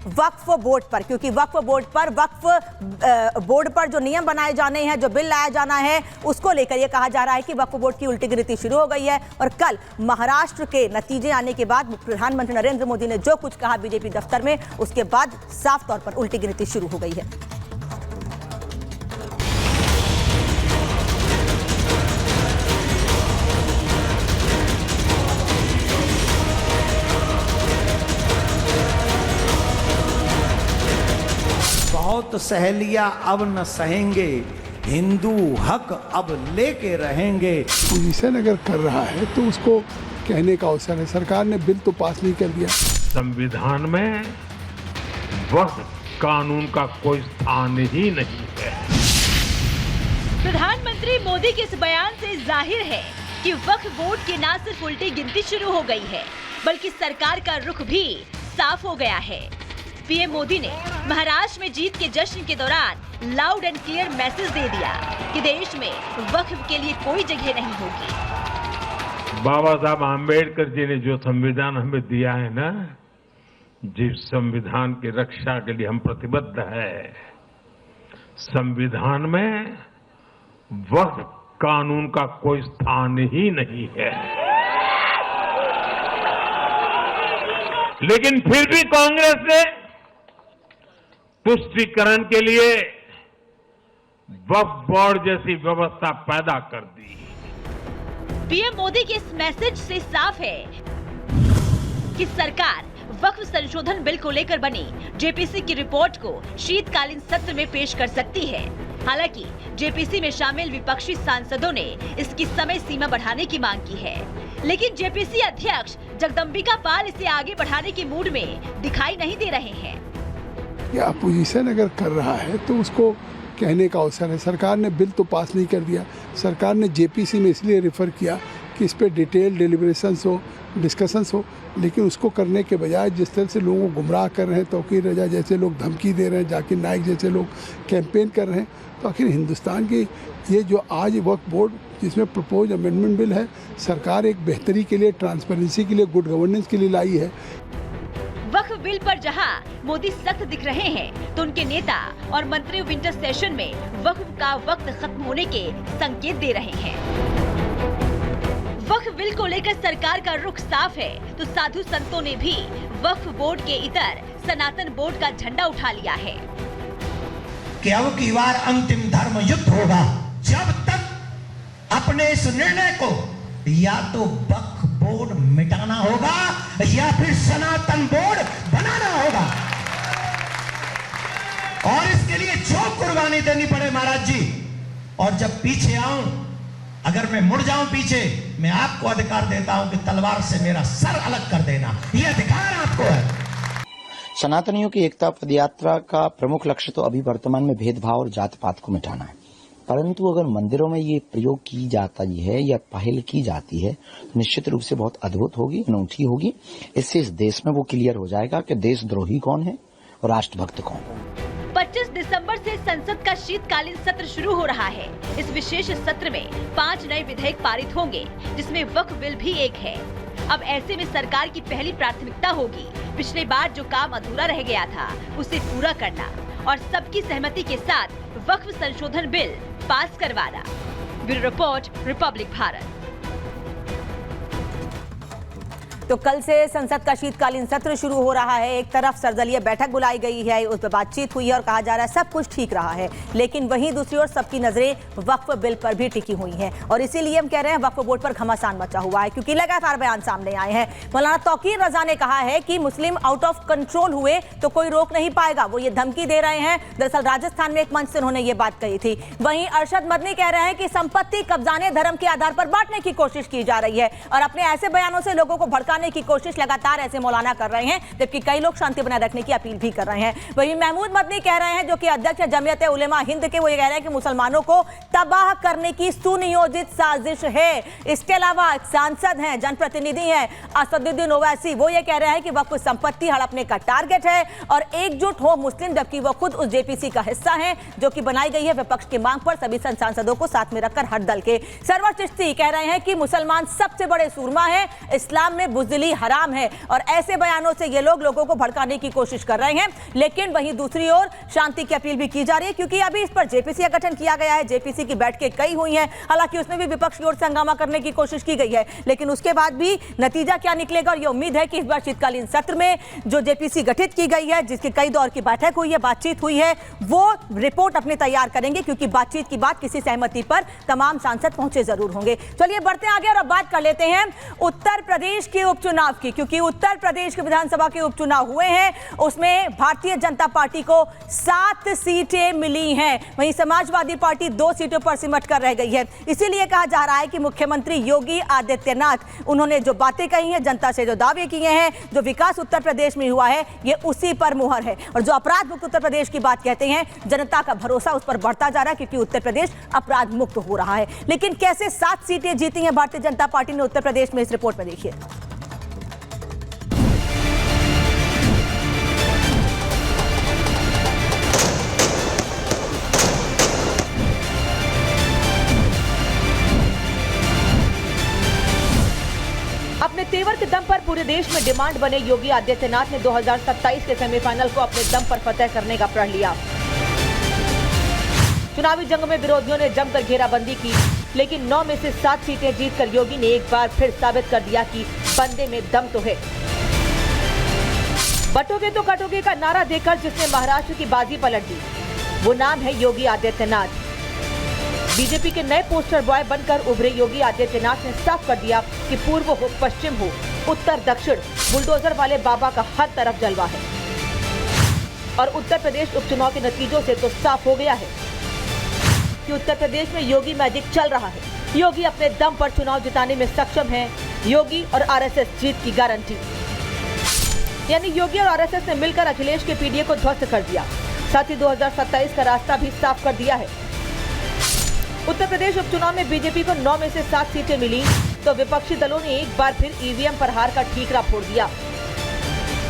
वक्फ board पर, क्योंकि वक्फ board पर जो नियम बनाए जाने हैं, जो बिल लाया जाना है, उसको लेकर यह कहा जा रहा है कि वक्फ बोर्ड की उल्टी गिनती शुरू हो गई है। और कल महाराष्ट्र के नतीजे आने के बाद प्रधानमंत्री नरेंद्र मोदी ने जो कुछ कहा बीजेपी दफ्तर में, उसके बाद साफ तौर पर उल्टी गिनती शुरू हो गई है। बहुत सहेलिया अब न सहेंगे, हिंदू हक अब लेके रहेंगे। पोजीशन अगर कर रहा है तो उसको कहने का अवसर है। सरकार ने बिल तो पास नहीं कर दिया। संविधान में वक्फ कानून का कोई स्थान ही नहीं है। प्रधानमंत्री मोदी के इस बयान से जाहिर है कि वक्फ बोर्ड की न सिर्फ उल्टी गिनती शुरू हो गई है, बल्कि सरकार का रुख भी साफ हो गया है। पीएम मोदी ने महाराष्ट्र में जीत के जश्न के दौरान लाउड एंड क्लियर मैसेज दे दिया कि देश में वक्फ के लिए कोई जगह नहीं होगी। बाबा साहब आम्बेडकर जी ने जो संविधान हमें दिया है ना, जिस संविधान की रक्षा के लिए हम प्रतिबद्ध है, संविधान में वक्फ कानून का कोई स्थान ही नहीं है। लेकिन फिर भी कांग्रेस ने तुष्टीकरण के लिए वक्फ बोर्ड जैसी व्यवस्था पैदा कर दी। पीएम मोदी के इस मैसेज से साफ है कि सरकार वक्फ संशोधन बिल को लेकर बनी जेपीसी की रिपोर्ट को शीतकालीन सत्र में पेश कर सकती है। हालांकि जेपीसी में शामिल विपक्षी सांसदों ने इसकी समय सीमा बढ़ाने की मांग की है, लेकिन जेपीसी अध्यक्ष जगदम्बिका पाल इसे आगे बढ़ाने की मूड में दिखाई नहीं दे रहे हैं। या अपोजिशन अगर कर रहा है तो उसको कहने का अवसर है। सरकार ने बिल तो पास नहीं कर दिया। सरकार ने जेपीसी में इसलिए रेफर किया कि इस पे डिटेल डिलिब्रेशंस हो, डिस्कशंस हो, लेकिन उसको करने के बजाय जिस तरह से लोगों को गुमराह कर रहे हैं, तौकीर रजा जैसे लोग धमकी दे रहे हैं, जाकिर नाइक जैसे लोग कैंपेन कर रहे हैं, तो आखिर हिंदुस्तान की ये जो आज वक्फ बोर्ड जिसमें प्रपोज अमेंडमेंट बिल है, सरकार एक बेहतरी के लिए, ट्रांसपेरेंसी के लिए, गुड गवर्नेंस के लिए लाई है। वक्फ बिल पर जहां मोदी सख्त दिख रहे हैं, तो उनके नेता और मंत्री विंटर सेशन में वक्फ का वक्त खत्म होने के संकेत दे रहे हैं। वक्फ बिल को लेकर सरकार का रुख साफ है, तो साधु संतों ने भी वक्फ बोर्ड के इतर सनातन बोर्ड का झंडा उठा लिया है कि अब की बार अंतिम धर्म युद्ध होगा, जब तक अपने इस निर्णय को या तो वक्फ बोर्ड मिटाना होगा या फिर सनातन बोर्ड बनाना होगा। और इसके लिए जो कुर्बानी देनी पड़े महाराज जी। और जब पीछे आऊं, अगर मैं मुड़ जाऊं पीछे, मैं आपको अधिकार देता हूं कि तलवार से मेरा सर अलग कर देना, यह अधिकार आपको है। सनातनियों की एकता पदयात्रा का प्रमुख लक्ष्य तो अभी वर्तमान में भेदभाव और जात पात को मिटाना है, परंतु अगर मंदिरों में ये प्रयोग की जाती है या पहल की जाती है तो निश्चित रूप से बहुत अद्भुत होगी, अनूठी होगी। इससे इस देश में वो क्लियर हो जाएगा कि देशद्रोही कौन है और राष्ट्रभक्त कौन। 25 दिसंबर से संसद का शीतकालीन सत्र शुरू हो रहा है। इस विशेष सत्र में 5 नए विधेयक पारित होंगे, जिसमें वक्फ बिल भी एक है। अब ऐसे में सरकार की पहली प्राथमिकता होगी पिछले बार जो काम अधूरा रह गया था उसे पूरा करना और सबकी सहमति के साथ वक्फ संशोधन बिल पास करवाना। Bureau report, Republic Bharat. तो कल से संसद का शीतकालीन सत्र शुरू हो रहा है। एक तरफ सर्वदलीय बैठक बुलाई गई है, उस पर बातचीत हुई है और कहा जा रहा है सब कुछ ठीक रहा है, लेकिन वहीं दूसरी ओर सबकी नजरें वक्फ बिल पर भी टिकी हुई हैं और इसीलिए हम कह रहे हैं वक्फ बोर्ड पर घमासान मचा हुआ है, क्योंकि लगातार बयान सामने आए हैं। मौलाना तौकीर रजा ने कहा है कि मुस्लिम आउट ऑफ कंट्रोल हुए तो कोई रोक नहीं पाएगा, वो ये धमकी दे रहे हैं। दरअसल राजस्थान में एक मंच से उन्होंने ये बात कही थी। वहीं अरशद मदनी कह रहे हैं कि संपत्ति कब्जाने धर्म के आधार पर बांटने की कोशिश की जा रही है और अपने ऐसे बयानों से लोगों को भड़काने की कोशिश लगातार ऐसे मौलाना कर रहे हैं, जबकि कई लोग शांति बनाए रखने की अपील भी कर रहे हैं। वहीं महमूद मदनी कह रहे हैं, जो कि अध्यक्ष जमीयत उलेमा हिंद के, वो ये कह रहे हैं कि मुसलमानों को तबाह करने की सुनियोजित साजिश है। इसके अलावा एक सांसद हैं, जनप्रतिनिधि हैं असदुद्दीन ओवैसी, वो ये कह रहे हैं कि वक्फ संपत्ति हड़पने का टारगेट है और एकजुट हो मुस्लिम, जबकि वो खुद उस जेपीसी का हिस्सा है जो कि बनाई गई है विपक्ष की मांग पर सभी सांसदों को साथ में रखकर हर दल के। सरवर चिश्ती कह रहे हैं कि मुसलमान सबसे बड़े सूरमा है, इस्लाम में बुज़दिल बुजदिली हराम है। और ऐसे बयानों से ये लोग लोगों को भड़काने की कोशिश कर रहे हैं। लेकिन वहीं दूसरी ओर शांति की अपील भी की जा रही है, क्योंकि अभी इस पर जेपीसी का गठन किया गया है। जेपीसी की बैठकें कई हुई हैं, हालांकि उसमें भी विपक्ष की ओर से हंगामा करने की कोशिश की गई है, लेकिन उसके बाद भी नतीजा क्या निकलेगा। और ये उम्मीद है कि इस बार शीतकालीन सत्र में जो जेपीसी गठित की गई है, जिसकी कई दौर की बैठक हुई है, बातचीत हुई है, वो रिपोर्ट अपने तैयार करेंगे, क्योंकि बातचीत की बात किसी सहमति पर तमाम सांसद पहुंचे जरूर होंगे। चलिए बढ़ते आगे और अब बात कर लेते हैं उत्तर प्रदेश के उपचुनाव की, क्योंकि उत्तर प्रदेश के विधानसभा के उपचुनाव हुए हैं। उसमें भारतीय जनता पार्टी को 7 सीटें मिली हैं, वहीं समाजवादी पार्टी 2 सीटों पर सिमट कर रह गई है। इसीलिए कहा जा रहा है कि मुख्यमंत्री योगी आदित्यनाथ, उन्होंने जो बातें कही हैं, जनता से जो दावे किए हैं, जो विकास उत्तर प्रदेश में हुआ है, ये उसी पर मुहर है। और जो अपराध मुक्त उत्तर प्रदेश की बात कहते हैं, जनता का भरोसा उस पर बढ़ता जा रहा है, क्योंकि उत्तर प्रदेश अपराध मुक्त हो रहा है। लेकिन कैसे 7 सीटें जीती हैं भारतीय जनता पार्टी ने उत्तर प्रदेश में, इस रिपोर्ट में देखिए। अपने तेवर के दम पर पूरे देश में डिमांड बने योगी आदित्यनाथ ने 2027 के सेमीफाइनल को अपने दम पर फतेह करने का प्रण लिया। चुनावी जंग में विरोधियों ने जमकर घेराबंदी की, लेकिन 9 में से 7 सीटें जीतकर योगी ने एक बार फिर साबित कर दिया कि बंदे में दम तो है। बटोगे तो कटोगे का नारा देकर जिसने महाराष्ट्र की बाजी पलट दी, वो नाम है योगी आदित्यनाथ। बीजेपी के नए पोस्टर बॉय बनकर उभरे योगी आदित्यनाथ ने साफ कर दिया कि पूर्व हो, पश्चिम हो, उत्तर दक्षिण, बुलडोजर वाले बाबा का हर तरफ जलवा है। और उत्तर प्रदेश उपचुनाव के नतीजों से तो साफ हो गया है कि उत्तर प्रदेश में योगी मैजिक चल रहा है। योगी अपने दम पर चुनाव जिताने में सक्षम है। योगी और आरएसएस जीत की गारंटी, यानी योगी और आरएसएस ने मिलकर अखिलेश के पीडीए को ध्वस्त कर दिया, साथ ही 2027 का रास्ता भी साफ कर दिया है। उत्तर प्रदेश उपचुनाव में बीजेपी को 9 में से 7 सीटें मिली, तो विपक्षी दलों ने एक बार फिर ईवीएम पर हार का ठीकरा फोड़ दिया,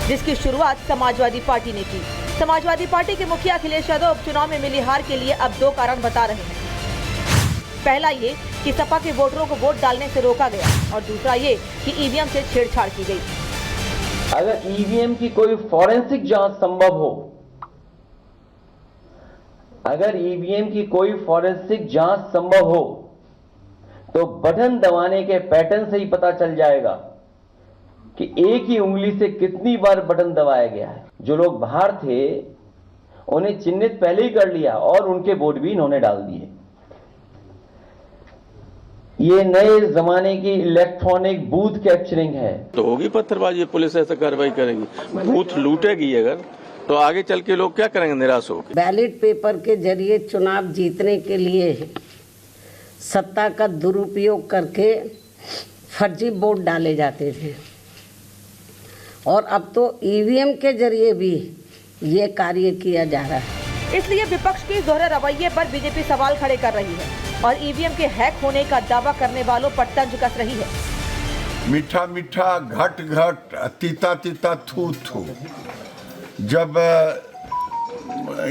जिसकी शुरुआत समाजवादी पार्टी ने की। समाजवादी पार्टी के मुखिया अखिलेश यादव उपचुनाव में मिली हार के लिए अब 2 कारण बता रहे हैं। पहला ये कि सपा के वोटरों को वोट डालने से रोका गया, और दूसरा ये कि ईवीएम से छेड़छाड़ की गई। अगर ईवीएम की कोई फॉरेंसिक जांच संभव हो, अगर ईवीएम की कोई फॉरेंसिक जांच संभव हो, तो बटन दबाने के पैटर्न से ही पता चल जाएगा कि एक ही उंगली से कितनी बार बटन दबाया गया है। जो लोग बाहर थे उन्हें चिन्हित पहले ही कर लिया और उनके वोट भी इन्होंने डाल दिए। ये नए जमाने की इलेक्ट्रॉनिक बूथ कैप्चरिंग है। तो होगी पत्थरबाजी, पुलिस ऐसा कार्रवाई करेगी, बूथ लूटेगी अगर, तो आगे चल के लोग क्या करेंगे, निराश होकर। बैलेट पेपर के जरिए चुनाव जीतने के लिए सत्ता का दुरुपयोग करके फर्जी वोट डाले जाते थे, और अब तो ईवीएम के जरिए भी ये कार्य किया जा रहा है। इसलिए विपक्ष के दोहरे रवैये पर बीजेपी सवाल खड़े कर रही है और ईवीएम के हैक होने का दावा करने वालों पर तंज कस रही है। मीठा मीठा, घट घट, तीता तीता, थू थू। जब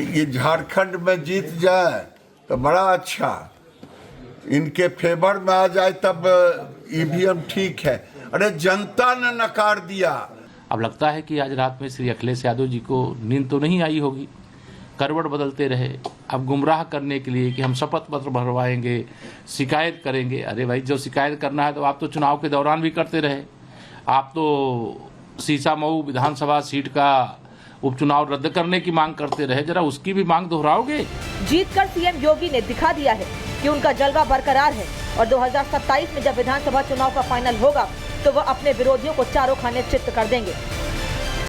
ये झारखंड में जीत जाए तो बड़ा अच्छा, इनके फेवर में आ जाए तब ईवीएम ठीक है। अरे जनता ने नकार दिया। अब लगता है कि आज रात में श्री अखिलेश यादव जी को नींद तो नहीं आई होगी, करवट बदलते रहे अब गुमराह करने के लिए कि हम शपथ पत्र भरवाएंगे, शिकायत करेंगे। अरे भाई, जो शिकायत करना है तो आप तो चुनाव के दौरान भी करते रहे। आप तो सीसामऊ विधानसभा सीट का उपचुनाव रद्द करने की मांग करते रहे, जरा उसकी भी मांग दोहराओगे। जीतकर सीएम योगी ने दिखा दिया है कि उनका जलवा बरकरार है, और 2027 में जब विधानसभा चुनाव का फाइनल होगा तो वह अपने विरोधियों को चारों खाने चित्त कर देंगे।